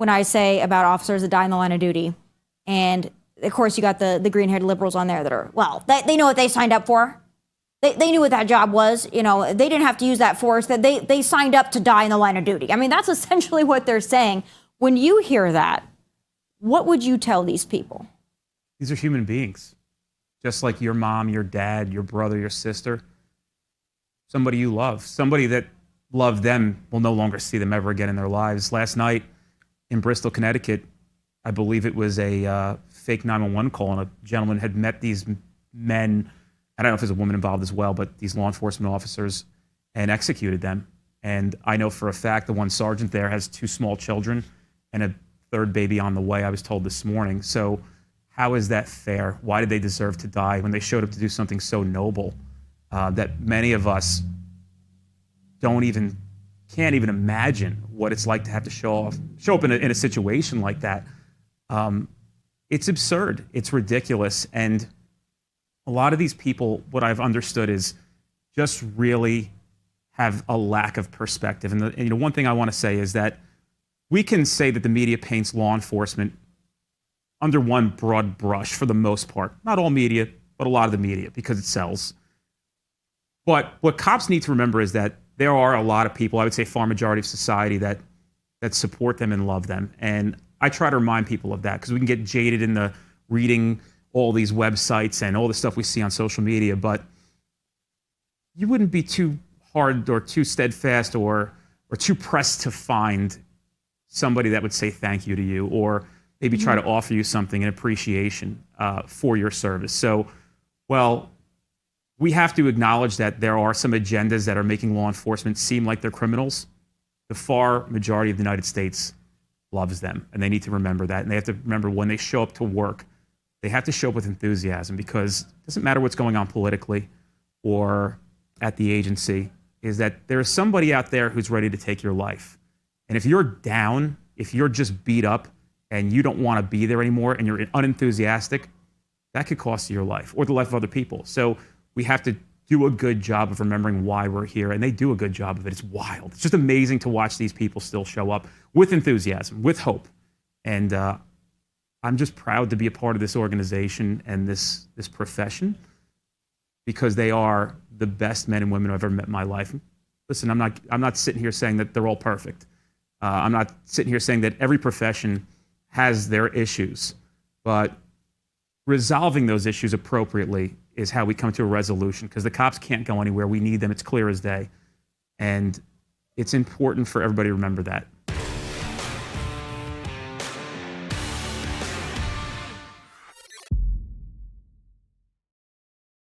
when I say about officers that die in the line of duty. And of course, you got the green-haired liberals on there that are, well, they know what they signed up for. They knew what that job was. You know, they didn't have to use that force. That they signed up to die in the line of duty. I mean, that's essentially what they're saying. When you hear that, what would you tell these people? These are human beings, just like your mom, your dad, your brother, your sister, somebody you love, somebody that loved them will no longer see them ever again in their lives. Last night in Bristol, Connecticut, I believe it was a fake 911 call, and a gentleman had met these men. I don't know if there's a woman involved as well, but these law enforcement officers, and executed them. And I know for a fact the one sergeant there has 2 small children and a 3rd baby on the way, I was told this morning. So how is that fair? Why did they deserve to die when they showed up to do something so noble that many of us can't even imagine what it's like to have to show up in a situation like that? It's absurd. It's ridiculous. And a lot of these people, what I've understood is just really have a lack of perspective. And you know, one thing I want to say is that we can say that the media paints law enforcement under one broad brush for the most part. Not all media, but a lot of the media, because it sells. But what cops need to remember is that there are a lot of people, I would say far majority of society, that support them and love them. And I try to remind people of that, because we can get jaded in the reading all these websites and all the stuff we see on social media, but you wouldn't be too hard or too steadfast or too pressed to find somebody that would say thank you to you, or maybe try to offer you something in appreciation for your service. So, well, we have to acknowledge that there are some agendas that are making law enforcement seem like they're criminals. The far majority of the United States loves them, and they need to remember that. And they have to remember when they show up to work, they have to show up with enthusiasm, because it doesn't matter what's going on politically or at the agency, is that there is somebody out there who's ready to take your life. And if you're down, if you're just beat up and you don't want to be there anymore and you're unenthusiastic, that could cost you your life or the life of other people. So we have to do a good job of remembering why we're here, and they do a good job of it. It's wild. It's just amazing to watch these people still show up with enthusiasm, with hope. And I'm just proud to be a part of this organization and this profession, because they are the best men and women I've ever met in my life. Listen, I'm not sitting here saying that they're all perfect. I'm not sitting here saying that every profession has their issues, but resolving those issues appropriately is how we come to a resolution, because the cops can't go anywhere. We need them. It's clear as day. And it's important for everybody to remember that.